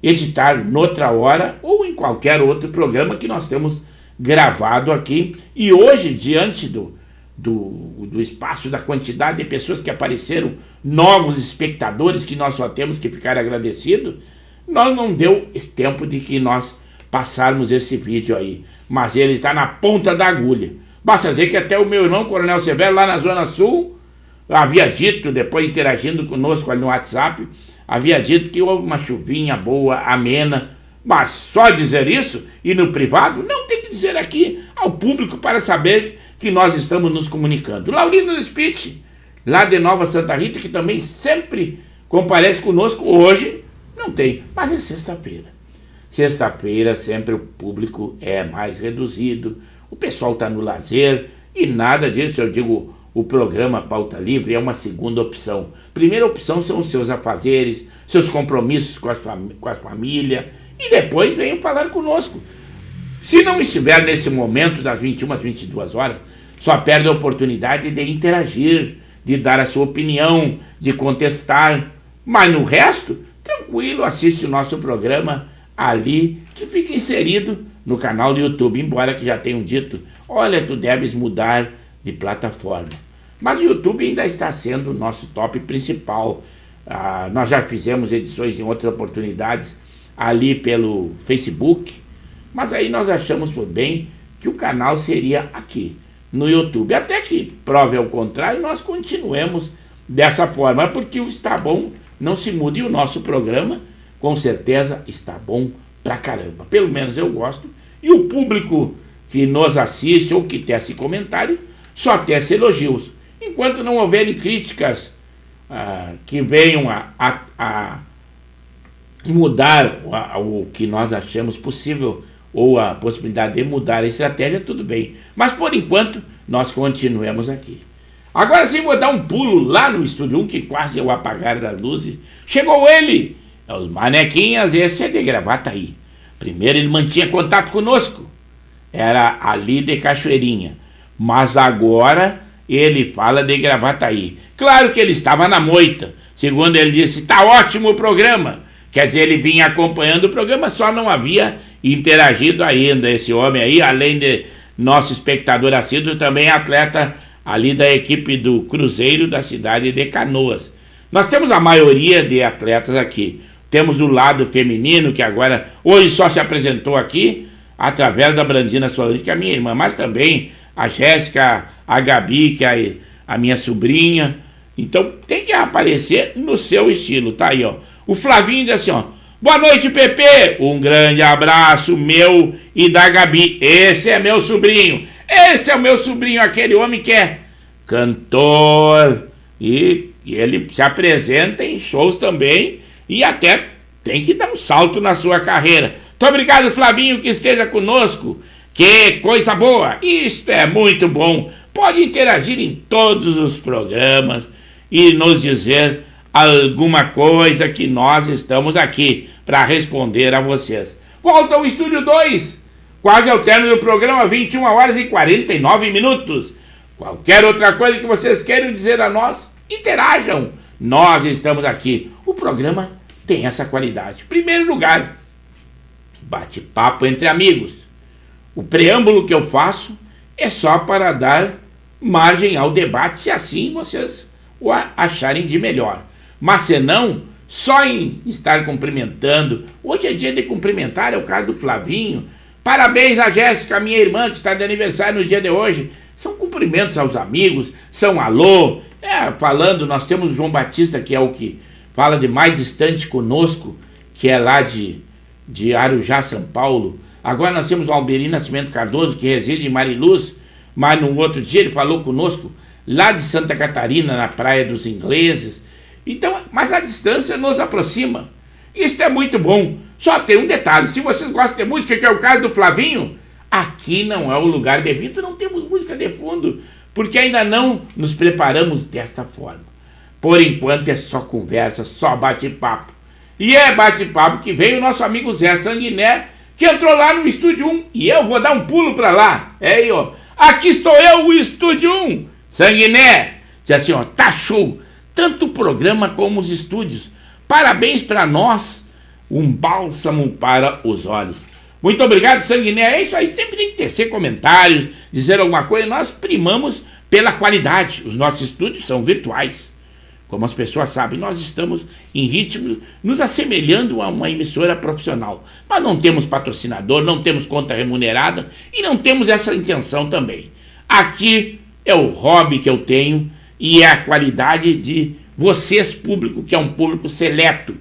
editar noutra hora ou em qualquer outro programa que nós temos gravado aqui. E hoje, diante do espaço, da quantidade de pessoas que apareceram, novos espectadores, que nós só temos que ficar agradecidos, nós não deu esse tempo de que nós passarmos esse vídeo aí. Mas ele está na ponta da agulha. Basta dizer que até o meu irmão, Coronel Severo, lá na Zona Sul, havia dito, depois interagindo conosco ali no WhatsApp, havia dito que houve uma chuvinha boa, amena. Mas só dizer isso, e no privado, não tem que dizer aqui ao público para saber que nós estamos nos comunicando. Laurino Spitz, lá de Nova Santa Rita, que também sempre comparece conosco, hoje não tem, mas é sexta-feira. Sexta-feira sempre o público é mais reduzido, o pessoal está no lazer e nada disso. Eu digo, o programa Pauta Livre é uma segunda opção. Primeira opção são os seus afazeres, seus compromissos com a família, e depois venham falar conosco. Se não estiver nesse momento das 21 às 22 horas, só perde a oportunidade de interagir, de dar a sua opinião, de contestar. Mas no resto, tranquilo, assiste o nosso programa ali, que fica inserido no canal do YouTube, embora que já tenham dito, olha, tu deves mudar de plataforma. Mas o YouTube ainda está sendo o nosso top principal. Nós já fizemos edições em outras oportunidades ali pelo Facebook, mas aí nós achamos por bem que o canal seria aqui, no YouTube. Até que prove ao contrário, nós continuemos dessa forma, porque o Está Bom não se muda, e o nosso programa, com certeza, está bom pra caramba. Pelo menos eu gosto, e o público que nos assiste ou que tece comentário, só tece elogios. Enquanto não houverem críticas que venham a mudar o que nós achamos possível, ou a possibilidade de mudar a estratégia, tudo bem. Mas por enquanto, nós continuemos aqui. Agora sim, vou dar um pulo lá no Estúdio 1, que quase é o apagar das luzes. Chegou ele, os Manequinhas, esse é de Gravataí. Primeiro ele mantinha contato conosco, era ali de Cachoeirinha, mas agora ele fala de Gravataí. Claro que ele estava na moita, segundo ele disse, tá ótimo o programa. Quer dizer, ele vinha acompanhando o programa, só não havia interagido ainda. Esse homem aí, além de nosso espectador assíduo, também é atleta ali da equipe do Cruzeiro da cidade de Canoas. Nós temos a maioria de atletas aqui. Temos o lado feminino, que agora, hoje só se apresentou aqui, através da Brandina Solange, que é a minha irmã, mas também a Jéssica, a Gabi, que é a minha sobrinha. Então tem que aparecer no seu estilo, tá aí, ó. O Flavinho diz assim, ó, boa noite, Pepe, um grande abraço meu e da Gabi, esse é meu sobrinho, aquele homem que é cantor, e ele se apresenta em shows também, e até tem que dar um salto na sua carreira. Muito obrigado, Flavinho, que esteja conosco, que coisa boa, isto é muito bom, pode interagir em todos os programas e nos dizer alguma coisa que nós estamos aqui para responder a vocês. Volta ao Estúdio 2, quase ao término do programa, 21 horas e 49 minutos. Qualquer outra coisa que vocês queiram dizer a nós, interajam. Nós estamos aqui. O programa tem essa qualidade. Primeiro lugar, bate-papo entre amigos. O preâmbulo que eu faço é só para dar margem ao debate, se assim vocês o acharem de melhor. Mas se não, só em estar cumprimentando. Hoje é dia de cumprimentar, é o caso do Flavinho. Parabéns a Jéssica, minha irmã, que está de aniversário no dia de hoje. São cumprimentos aos amigos, são alô. Falando, nós temos o João Batista, que é o que fala de mais distante conosco, que é lá de Arujá, São Paulo. Agora nós temos o Alberino Nascimento Cardoso, que reside em Mariluz, mas no outro dia ele falou conosco lá de Santa Catarina, na Praia dos Ingleses. Então, mas a distância nos aproxima. Isso é muito bom. Só tem um detalhe, se vocês gostam de música, que é o caso do Flavinho, aqui não é o lugar devido, não temos música de fundo, porque ainda não nos preparamos desta forma. Por enquanto é só conversa, só bate-papo. E é bate-papo que veio o nosso amigo Zé Sanguiné, que entrou lá no Estúdio 1, e eu vou dar um pulo para lá. É aí, ó. Aqui estou eu, o Estúdio 1. Sanguiné, diz assim, ó, tá show. Tanto o programa como os estúdios. Parabéns para nós, um bálsamo para os olhos. Muito obrigado, Sanguiné. É isso aí, sempre tem que tecer comentários, dizer alguma coisa. Nós primamos pela qualidade. Os nossos estúdios são virtuais. Como as pessoas sabem, nós estamos em ritmo nos assemelhando a uma emissora profissional. Mas não temos patrocinador, não temos conta remunerada e não temos essa intenção também. Aqui é o hobby que eu tenho e é a qualidade de vocês, público, que é um público seleto.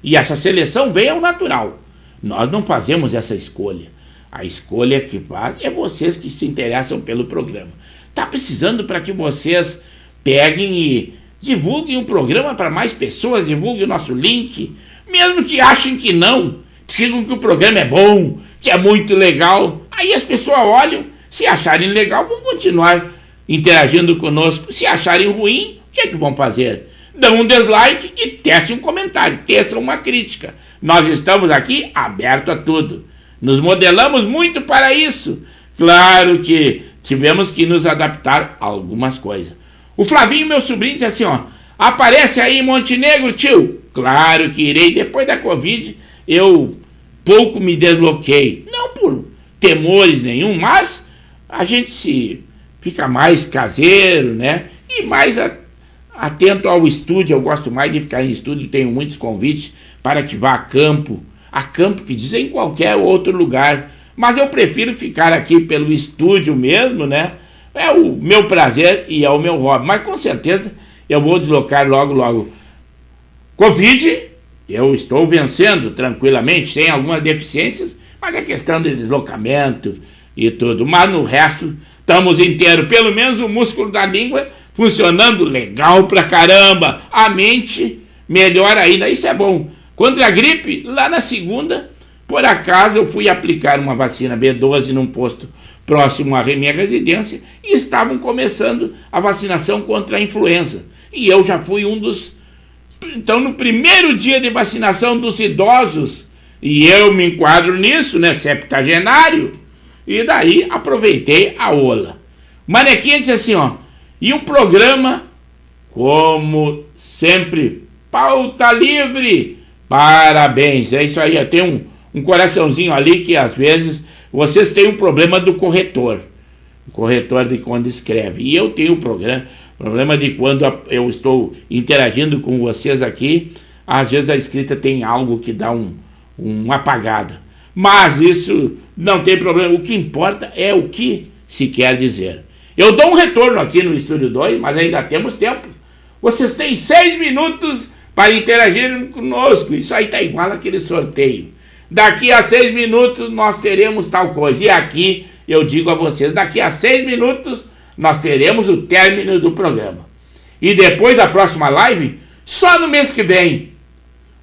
E essa seleção vem ao natural. Nós não fazemos essa escolha. A escolha que faz é vocês que se interessam pelo programa. Está precisando para que vocês peguem e divulguem o programa para mais pessoas, divulguem o nosso link, mesmo que achem que não, digam que o programa é bom, que é muito legal. Aí as pessoas olham, se acharem legal, vão continuar interagindo conosco. Se acharem ruim, o que é que vão fazer? Dão um dislike e tecem um comentário, teçam uma crítica. Nós estamos aqui abertos a tudo. Nos modelamos muito para isso. Claro que tivemos que nos adaptar a algumas coisas. O Flavinho, meu sobrinho, disse assim, ó, aparece aí em Montenegro, tio. Claro que irei. Depois da Covid, eu pouco me desloquei. Não por temores nenhum, mas a gente se fica mais caseiro, né? E mais atento ao estúdio. Eu gosto mais de ficar em estúdio, tenho muitos convites para que vá a campo que dizem em qualquer outro lugar. Mas eu prefiro ficar aqui pelo estúdio mesmo, né? É o meu prazer e é o meu hobby. Mas com certeza eu vou deslocar logo, logo. Covid, eu estou vencendo tranquilamente, tem algumas deficiências, mas é questão de deslocamento e tudo. Mas no resto, estamos inteiros. Pelo menos o músculo da língua funcionando legal pra caramba. A mente melhor ainda, isso é bom. Contra a gripe, lá na segunda, por acaso eu fui aplicar uma vacina B12 num posto próximo à minha residência e estavam começando a vacinação contra a influenza. E eu já fui um dos... Então, no primeiro dia de vacinação dos idosos, E eu me enquadro nisso, né, septagenário, e daí aproveitei a ola. Manequinha disse assim, ó, e um programa, como sempre, pauta livre, parabéns, é isso aí, tem um coraçãozinho ali que às vezes vocês têm um problema do corretor, o corretor de quando escreve, e eu tenho problema de quando eu estou interagindo com vocês aqui, às vezes a escrita tem algo que dá uma apagada, mas isso não tem problema, o que importa é o que se quer dizer. Eu dou um retorno aqui no Estúdio 2, mas ainda temos tempo. Vocês têm 6 minutos para interagir conosco. Isso aí está igual aquele sorteio. Daqui a 6 minutos nós teremos tal coisa. E aqui eu digo a vocês, daqui a 6 minutos nós teremos o término do programa. E depois da próxima live, só no mês que vem.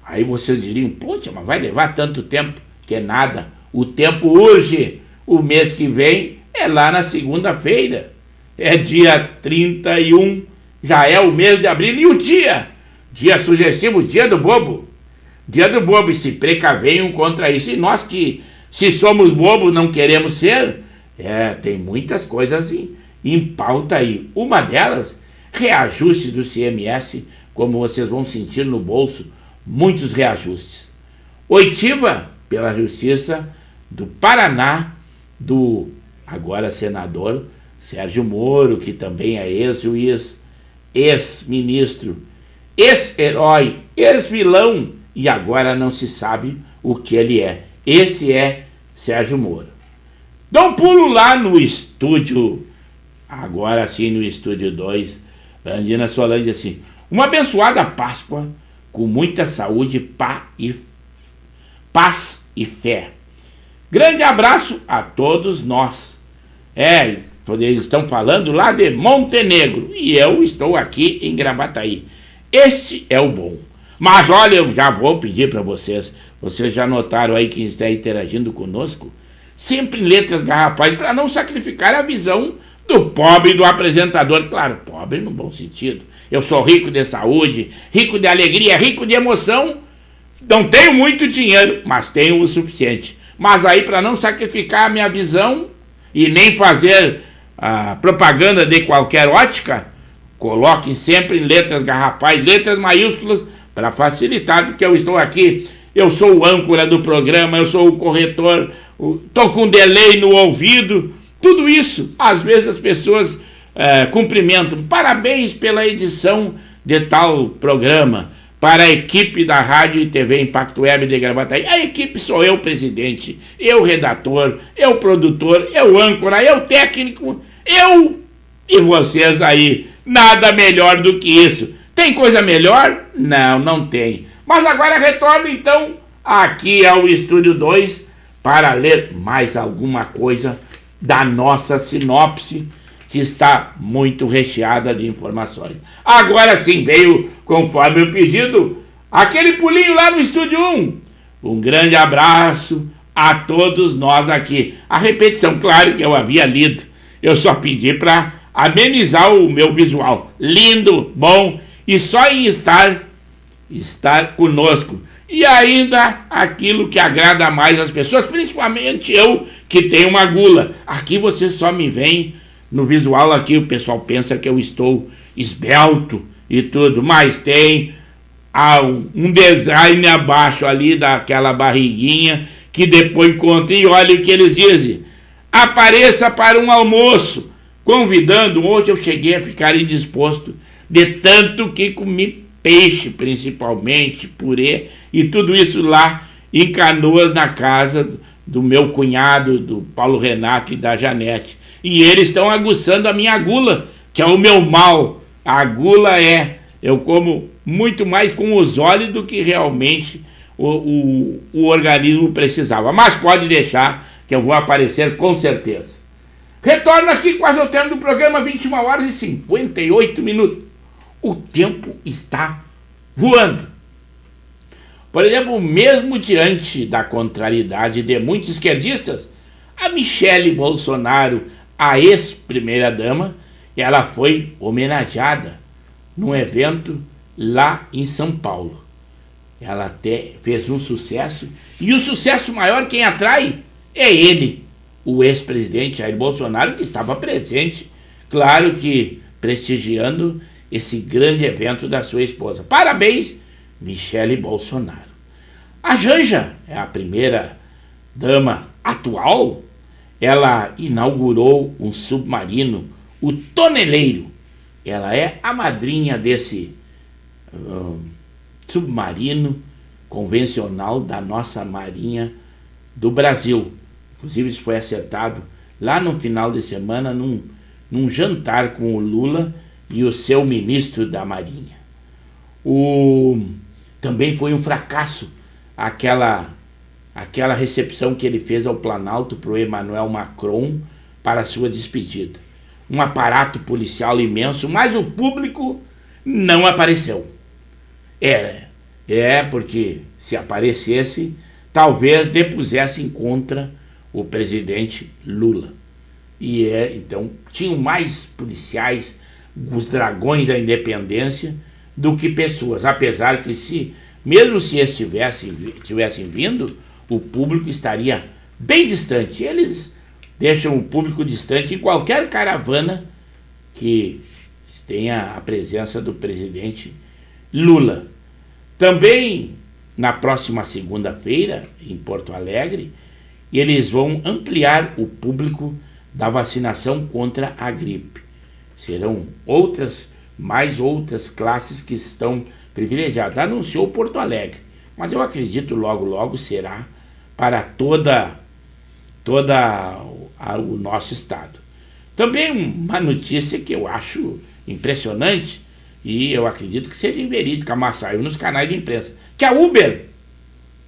Aí vocês diriam, poxa, mas vai levar tanto tempo? Que é nada. O tempo urge. O mês que vem é lá na segunda-feira. É dia 31, já é o mês de abril. E o dia sugestivo, dia do bobo. Dia do bobo, e se precavenham contra isso. E nós que, se somos bobos, não queremos ser, tem muitas coisas em pauta aí. Uma delas, reajuste do CMS, como vocês vão sentir no bolso, muitos reajustes. Oitiva pela Justiça do Paraná, do agora senador Sérgio Moro, que também é ex-juiz, ex-ministro, ex-herói, ex-vilão, e agora não se sabe o que ele é. Esse é Sérgio Moro. Dá um pulo lá no estúdio, agora sim no Estúdio 2, Andina Solange assim, uma abençoada Páscoa, com muita saúde, paz e fé. Grande abraço a todos nós. Eles estão falando lá de Montenegro, e eu estou aqui em Gravataí. Este é o bom. Mas olha, eu já vou pedir para vocês já notaram aí quem está interagindo conosco, sempre em letras garrafais, para não sacrificar a visão do pobre do apresentador. Claro, pobre no bom sentido. Eu sou rico de saúde, rico de alegria, rico de emoção. Não tenho muito dinheiro, mas tenho o suficiente. Mas aí, para não sacrificar a minha visão e nem fazer propaganda de qualquer ótica, coloquem sempre em letras garrafais, letras maiúsculas, para facilitar, porque eu estou aqui, eu sou o âncora do programa, eu sou o corretor, estou com delay no ouvido, tudo isso, às vezes as pessoas cumprimentam, parabéns pela edição de tal programa, para a equipe da Rádio e TV Impacto Web de Gravataí. A equipe sou eu, presidente, eu, redator, eu, produtor, eu, âncora, eu, técnico, eu e vocês aí. Nada melhor do que isso. Tem coisa melhor? Não, não tem. Mas agora retorno então aqui ao Estúdio 2 para ler mais alguma coisa da nossa sinopse, que está muito recheada de informações. Agora sim, veio, conforme o pedido, aquele pulinho lá no Estúdio 1. Um grande abraço a todos nós aqui. A repetição, claro que eu havia lido. Eu só pedi para amenizar o meu visual. Lindo, bom, e só em estar conosco. E ainda aquilo que agrada mais as pessoas, principalmente eu, que tenho uma gula. Aqui você só me vem... No visual aqui o pessoal pensa que eu estou esbelto e tudo, mas tem um design abaixo ali daquela barriguinha que depois conta. E olha o que eles dizem: apareça para um almoço, convidando. Hoje eu cheguei a ficar indisposto de tanto que comi peixe, principalmente, purê e tudo isso lá em Canoas, na casa do meu cunhado, do Paulo Renato e da Janete. E eles estão aguçando a minha gula, que é o meu mal. A gula eu como muito mais com os olhos do que realmente o organismo precisava. Mas pode deixar que eu vou aparecer com certeza. Retorno aqui quase ao término do programa, 21 horas e 58 minutos. O tempo está voando. Por exemplo, mesmo diante da contrariedade de muitos esquerdistas, a Michele Bolsonaro, a ex-primeira-dama, ela foi homenageada num evento lá em São Paulo. ela até fez um sucesso, e o sucesso maior quem atrai é ele, o ex-presidente Jair Bolsonaro, que estava presente, claro que prestigiando esse grande evento da sua esposa. Parabéns, Michele Bolsonaro. A Janja é a primeira dama atual. Ela inaugurou um submarino, o Toneleiro. Ela é a madrinha desse submarino convencional da nossa Marinha do Brasil. Inclusive isso foi acertado lá no final de semana num jantar com o Lula e o seu ministro da Marinha. Também foi um fracasso aquela recepção que ele fez ao Planalto para o Emmanuel Macron para a sua despedida. Um aparato policial imenso, mas o público não apareceu. Porque se aparecesse, talvez depusessem contra o presidente Lula. Então, tinham mais policiais, os dragões da independência, do que pessoas, apesar que mesmo se eles tivessem vindo, o público estaria bem distante. Eles deixam o público distante em qualquer caravana que tenha a presença do presidente Lula. Também na próxima segunda-feira, em Porto Alegre, eles vão ampliar o público da vacinação contra a gripe. Serão mais outras classes que estão privilegiadas. Anunciou Porto Alegre, mas eu acredito logo será para toda o nosso estado. Também uma notícia que eu acho impressionante, e eu acredito que seja verídica, mas saiu nos canais de imprensa, que a Uber,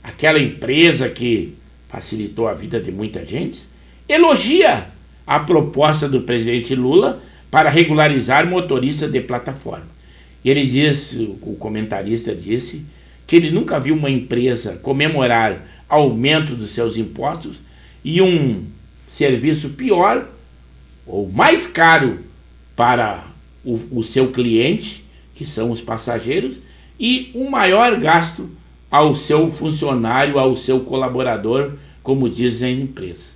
aquela empresa que facilitou a vida de muita gente, elogia a proposta do presidente Lula para regularizar motorista de plataforma. Ele disse, o comentarista disse, que ele nunca viu uma empresa comemorar aumento dos seus impostos e um serviço pior ou mais caro para o seu cliente, que são os passageiros, e um maior gasto ao seu funcionário, ao seu colaborador, como dizem as empresas.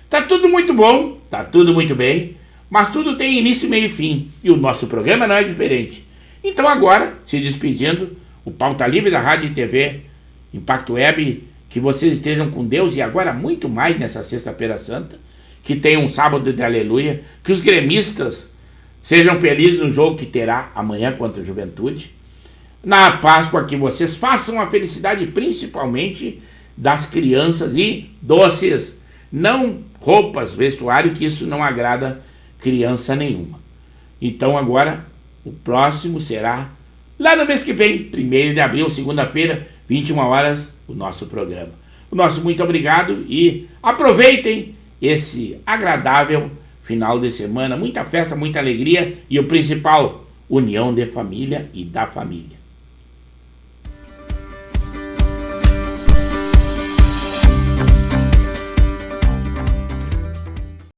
Está tudo muito bom, está tudo muito bem, mas tudo tem início, meio e fim, e o nosso programa não é diferente. Então agora, se despedindo, o Pauta Livre da Rádio e TV Impacto Web, que vocês estejam com Deus e agora muito mais nessa Sexta-feira Santa, que tenham um sábado de aleluia, que os gremistas sejam felizes no jogo que terá amanhã contra a Juventude. Na Páscoa, que vocês façam a felicidade principalmente das crianças e doces, não roupas, vestuário, que isso não agrada criança nenhuma. Então agora, o próximo será lá no mês que vem, 1º de abril, segunda-feira, 21 horas, o nosso programa. O nosso muito obrigado e aproveitem esse agradável final de semana, muita festa, muita alegria e o principal, união de família e da família.